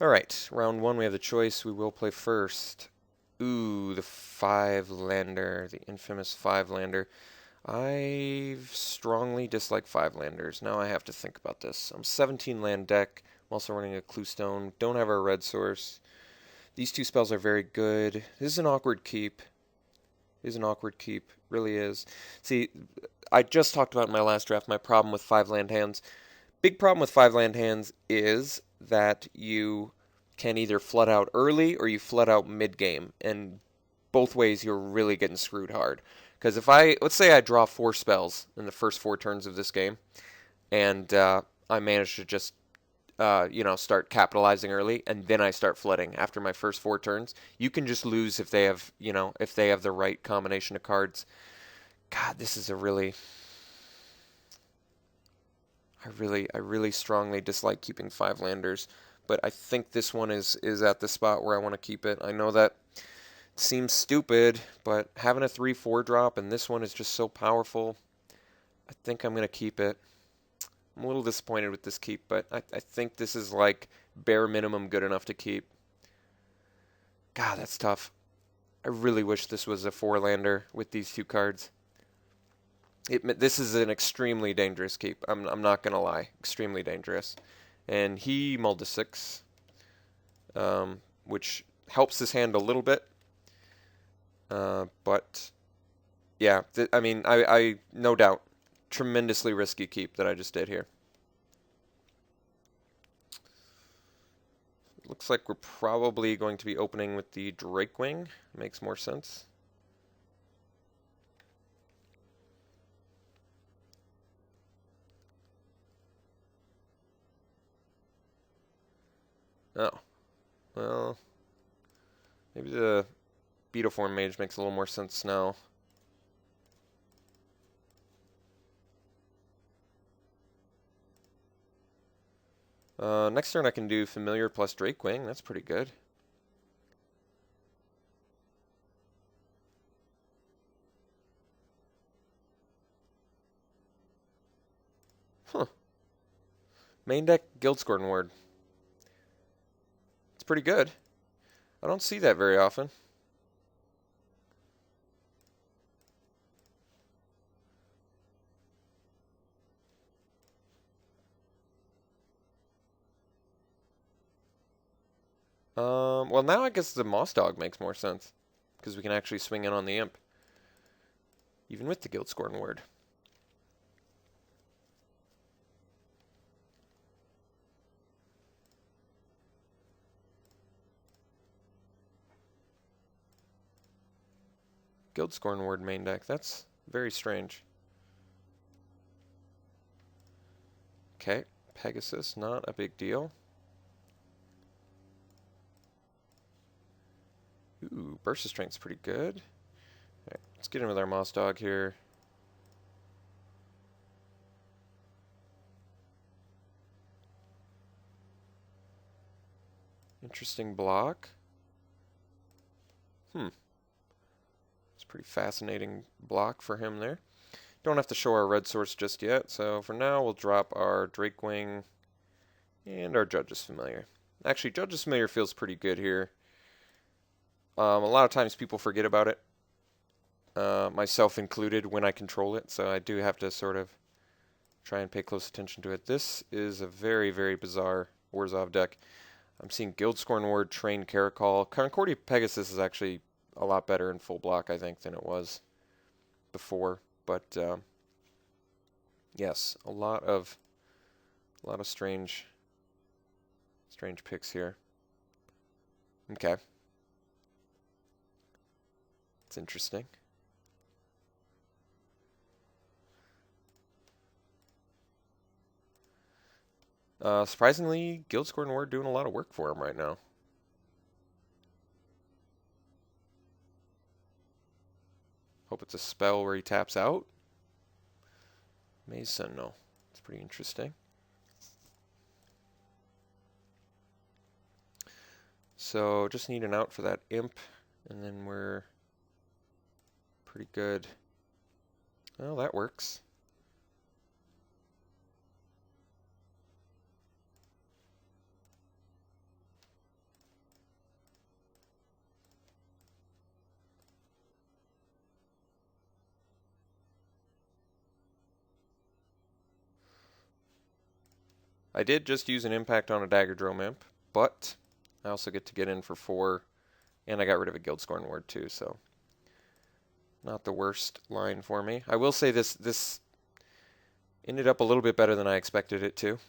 Alright, round one we have the choice. We will play first. Ooh, the five-lander, the infamous five-lander. I strongly dislike five-landers. Now I have to think about this. I'm 17 land deck. I'm also running a Cluestone. Don't have our red source. These two spells are very good. This is an awkward keep. This is an awkward keep. Really is. See, I just talked about in my last draft my problem with five-land hands. Big problem with five-land hands is that you can either flood out early or you flood out mid-game, and both ways you're really getting screwed hard. Because if let's say I draw four spells in the first four turns of this game, and I manage to just, start capitalizing early, and then I start flooding after my first four turns, you can just lose if they have, if they have the right combination of cards. God, this is a really, I really strongly dislike keeping five landers, but I think this one is at the spot where I want to keep it. I know that seems stupid, but having a 3/4 drop and this one is just so powerful, I think I'm going to keep it. I'm a little disappointed with this keep, but I think this is like bare minimum good enough to keep. God, that's tough. I really wish this was a four-lander with these two cards. This is an extremely dangerous keep. I'm not going to lie. Extremely dangerous. And he mulled to 6, which helps his hand a little bit. But, yeah, I no doubt, tremendously risky keep that I just did here. Looks like we're probably going to be opening with the Drakewing. Makes more sense. Oh. Well, maybe the Beetleform Mage makes a little more sense now. Next turn I can do Familiar plus Drakewing. That's pretty good. Huh. Main deck Guildscorn Ward. It's pretty good. I don't see that very often. Well, now I guess the Moss Dog makes more sense, because we can actually swing in on the Imp, even with the Guildscorn Ward. Guildscorn Ward main deck, that's very strange. Okay, Pegasus, not a big deal. Ooh, Burst of Strength's pretty good. Alright, let's get in with our Moss Dog here. Interesting block. It's a pretty fascinating block for him there. Don't have to show our red source just yet, so for now we'll drop our Drakewing and our Judge's Familiar. Actually, Judge's Familiar feels pretty good here. A lot of times people forget about it, myself included, when I control it, so I do have to sort of try and pay close attention to it. This is a very, very bizarre Orzhov deck. I'm seeing Guildscorn Ward, Train Caracol. Concordia Pegasus is actually a lot better in full block, I think, than it was before. But yes, a lot of strange picks here. Okay. It's interesting. Surprisingly, Guildscorn Ward doing a lot of work for him right now. Hope it's a spell where he taps out. Maze Sentinel. It's pretty interesting. So just need an out for that Imp, and then we're pretty good. Well, that works. I did just use an impact on a Dagger Drome Imp, but I also get to get in for 4, and I got rid of a Guildscorn Ward too, so not the worst line for me. I will say this ended up a little bit better than I expected it to.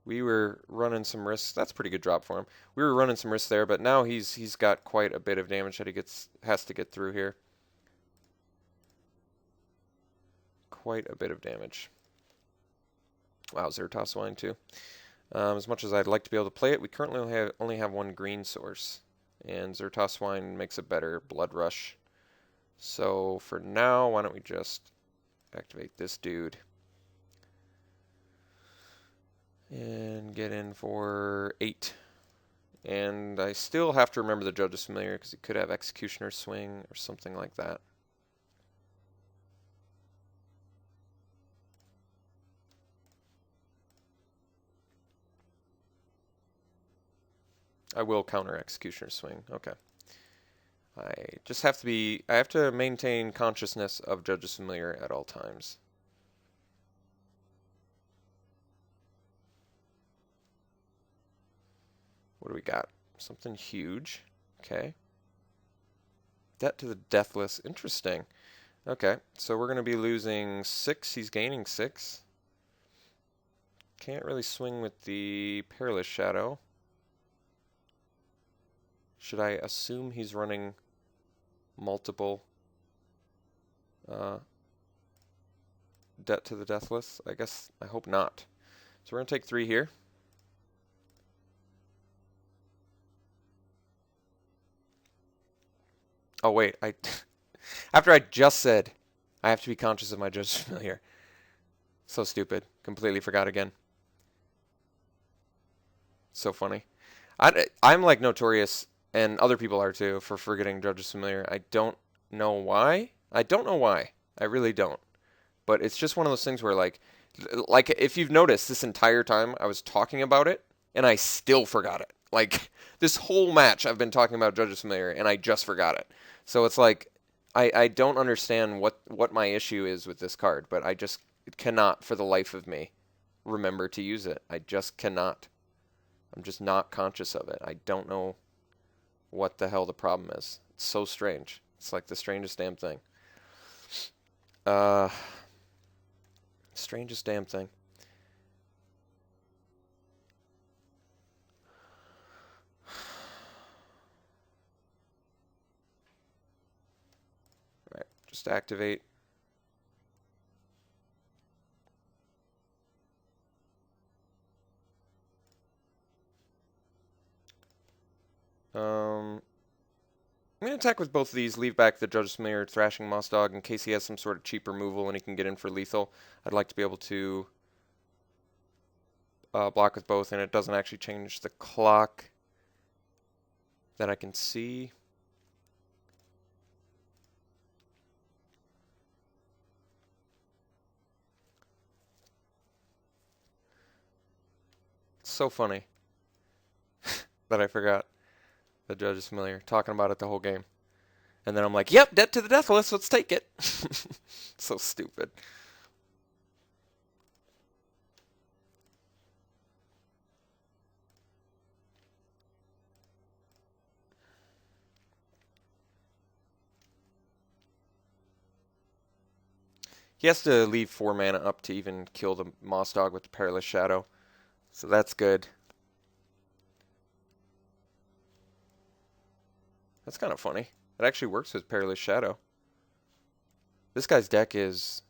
We were running some risks. That's a pretty good drop for him. We were running some risks there, but now he's got quite a bit of damage that he has to get through here. Quite a bit of damage. Wow, Zertos Wine too. As much as I'd like to be able to play it, we currently only have 1 green source, and Zertos Wine makes a better Blood Rush. So for now, why don't we just activate this dude and get in for 8. And I still have to remember the Judge's Familiar because he could have Executioner's Swing or something like that. I will counter Executioner's Swing. Okay. I have to maintain consciousness of Judge's Familiar at all times. What do we got? Something huge. Okay. Debt to the Deathless. Interesting. Okay, so we're going to be losing 6. He's gaining 6. Can't really swing with the Perilous Shadow. Should I assume he's running multiple Debt to the Deathless? I guess, I hope not. So we're going to take 3 here. Oh wait, after I just said I have to be conscious of my Judge's Familiar. So stupid. Completely forgot again. So funny. I'm like notorious, and other people are too, for forgetting Judge's Familiar. I don't know why. I don't know why. I really don't. But it's just one of those things where like if you've noticed this entire time I was talking about it and I still forgot it. Like this whole match I've been talking about Judge's Familiar and I just forgot it. So it's like I don't understand what my issue is with this card, but I just cannot for the life of me remember to use it. I just cannot. I'm just not conscious of it. I don't know what the hell the problem is. It's so strange. It's like the strangest damn thing. Strangest damn thing. Alright, just activate. I'm going to attack with both of these, leave back the Judge's Familiar, Thrashing Moss Dog, in case he has some sort of cheap removal and he can get in for lethal. I'd like to be able to block with both, and it doesn't actually change the clock that I can see. It's so funny that I forgot the Judge's Familiar, talking about it the whole game. And then I'm like, yep, Debt to the Deathless, let's take it. So stupid. He has to leave 4 mana up to even kill the Moss Dog with the Perilous Shadow. So that's good. That's kind of funny. It actually works with Perilous Shadow. This guy's deck is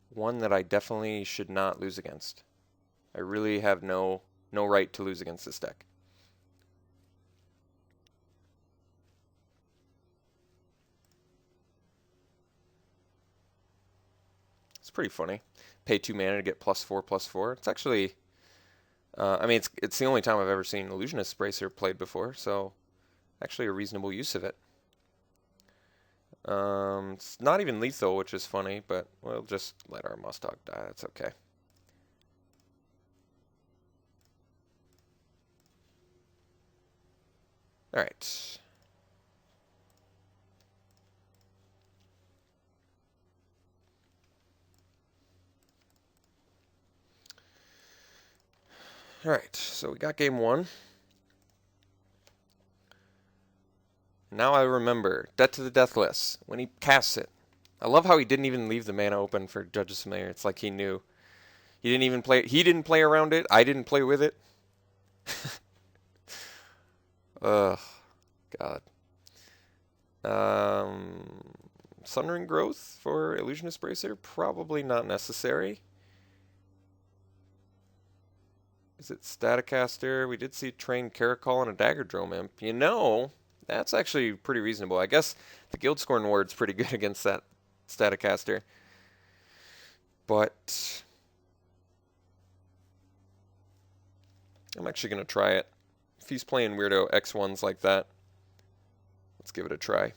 one that I definitely should not lose against. I really have no right to lose against this deck. It's pretty funny. Pay 2 mana to get +4/+4. It's actually, I mean, it's the only time I've ever seen Illusionist Bracer played before, so actually a reasonable use of it. It's not even lethal, which is funny, but we'll just let our Moss Dog die. That's okay. Alright. Alright, so we got game one. Now I remember, Debt to the Deathless, when he casts it. I love how he didn't even leave the mana open for Judge's Familiar. It's like he knew. He didn't even play, he didn't play around it, I didn't play with it. Ugh, God. Sundering Growth for Illusionist Bracer? Probably not necessary. Is it Staticaster? We did see Train Caracol and a Daggerdrome Imp. You know, that's actually pretty reasonable. I guess the Guildscorn Ward's pretty good against that Staticaster. But I'm actually going to try it. If he's playing weirdo X1s like that, let's give it a try.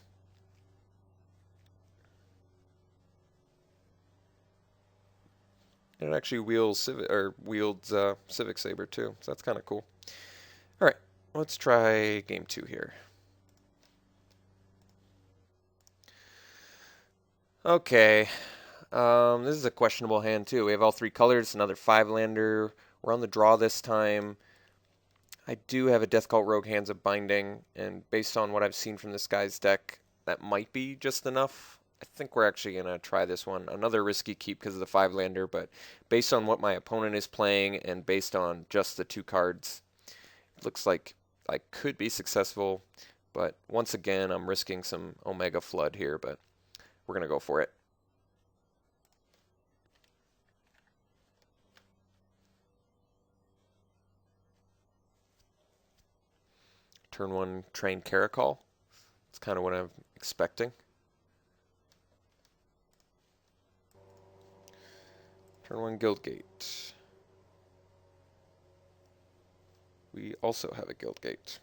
And it actually wields Civic Saber too, so that's kind of cool. All right, let's try game two here. Okay, this is a questionable hand too. We have all three colors, another 5-lander. We're on the draw this time. I do have a Death Cult Rogue Hands of Binding, and based on what I've seen from this guy's deck, that might be just enough. I think we're actually going to try this one. Another risky keep because of the 5-lander, but based on what my opponent is playing and based on just the 2 cards, it looks like I could be successful. But once again, I'm risking some Omega Flood here, but we're going to go for it. Turn 1 Train Caracol. That's kind of what I'm expecting. Turn 1 Guildgate. We also have a Guildgate.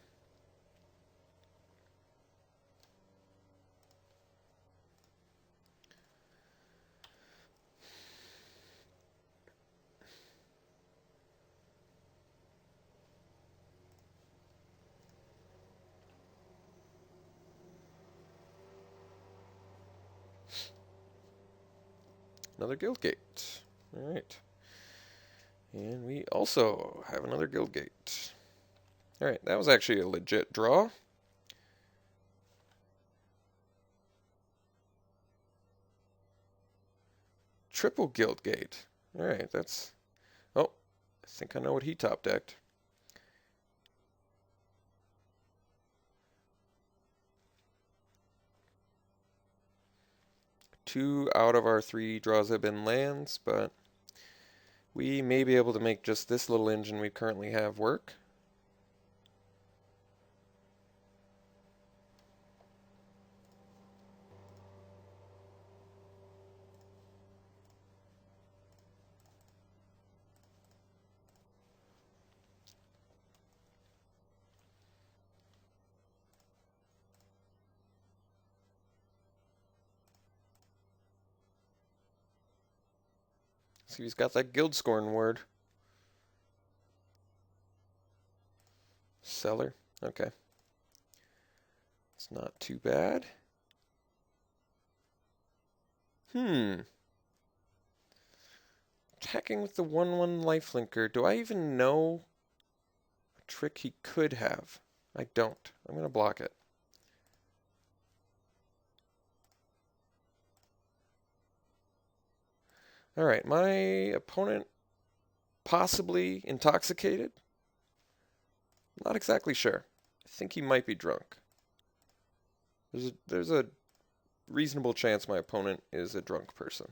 Another Guildgate. Alright. And we also have another Guildgate. Alright, that was actually a legit draw. Triple Guildgate. Alright, that's... Oh, I think I know what he top decked. Two out of our 3 draws have been lands, but we may be able to make just this little engine we currently have work. See, he's got that Guildscorn word. Seller. Okay. It's not too bad. Attacking with the 1/1 lifelinker. Do I even know a trick he could have? I don't. I'm going to block it. Alright, my opponent possibly intoxicated? Not exactly sure. I think he might be drunk. There's a reasonable chance my opponent is a drunk person.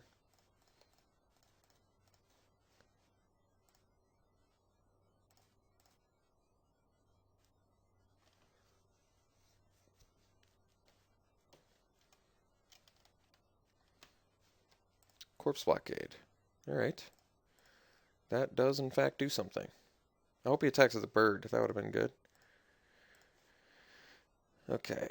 Corpse Blockade. Alright. That does in fact do something. I hope he attacks with a bird. That would have been good. Okay.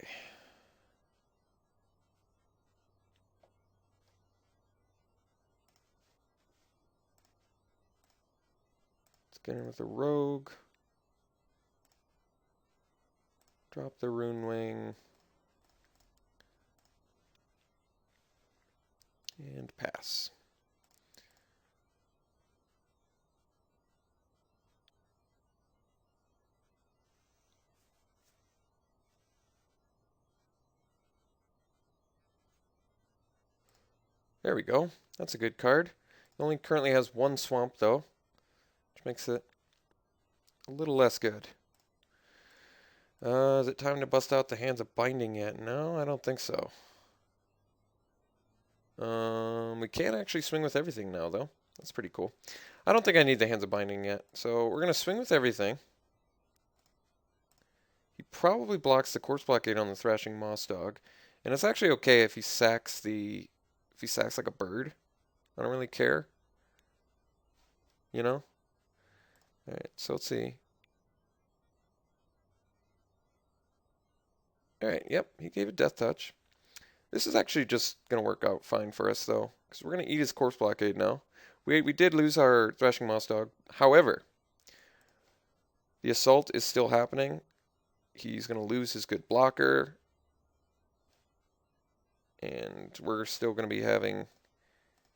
Let's get in with a rogue. Drop the Rune Wing. And pass. There we go. That's a good card. It only currently has one swamp, though, which makes it a little less good. Is it time to bust out the Hands of Binding yet? No, I don't think so. We can actually swing with everything now, though. That's pretty cool. I don't think I need the Hands of Binding yet, so we're going to swing with everything. He probably blocks the Corpse Blockade on the Thrashing Moss Dog, and it's actually okay if he sacks like a bird. I don't really care, you know? Alright, so let's see. Alright, yep, he gave a Death Touch. This is actually just going to work out fine for us, though, because we're going to eat his Corpse Blockade now. We did lose our Thrashing Moss Dog. However, the Assault is still happening. He's going to lose his good blocker. And we're still going to be having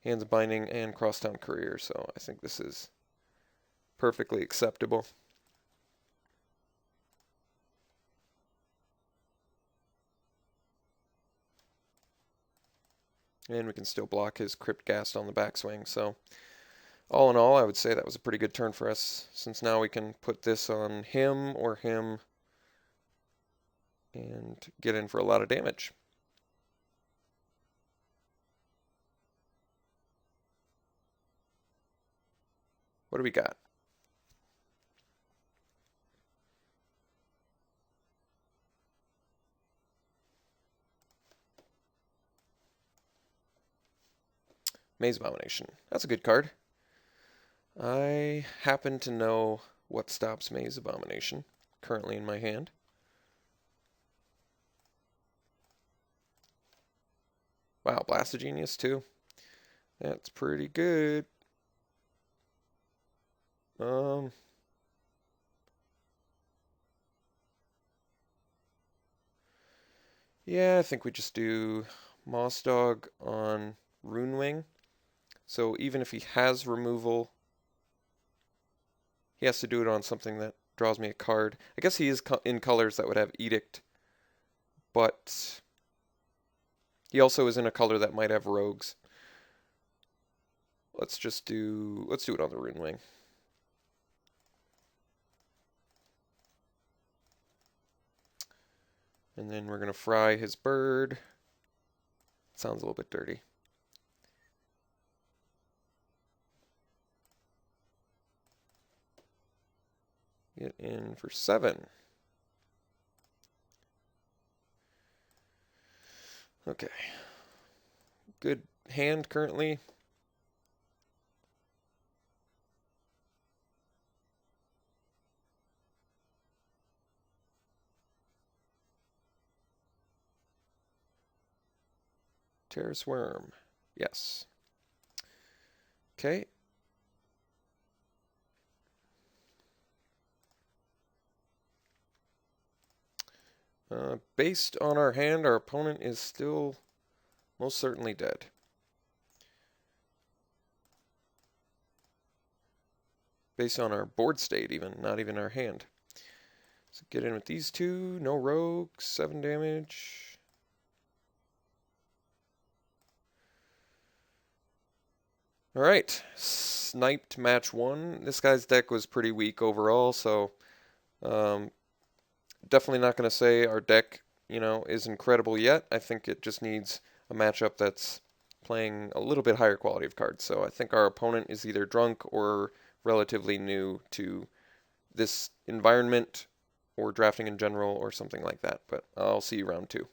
Hands of Binding and Crosstown Courier, so I think this is perfectly acceptable. And we can still block his Crypt Ghast on the backswing, so all in all, I would say that was a pretty good turn for us, since now we can put this on him or him and get in for a lot of damage. What do we got? Maze Abomination. That's a good card. I happen to know what stops Maze Abomination currently in my hand. Wow, Blastogenius too. That's pretty good. Yeah, I think we just do Moss Dog on Runewing. So even if he has removal, he has to do it on something that draws me a card. I guess he is in colors that would have Edict, but he also is in a color that might have Rogues. Let's do it on the Runewing. And then we're going to fry his bird. Sounds a little bit dirty. Get in for 7. Okay. Good hand currently. Terrace Worm. Yes. Okay. Based on our hand, our opponent is still most certainly dead. Based on our board state even, not even our hand. So get in with these two, no rogues, 7 damage. Alright, sniped match 1. This guy's deck was pretty weak overall, so definitely not going to say our deck, is incredible yet. I think it just needs a matchup that's playing a little bit higher quality of cards. So I think our opponent is either drunk or relatively new to this environment or drafting in general or something like that. But I'll see you round 2.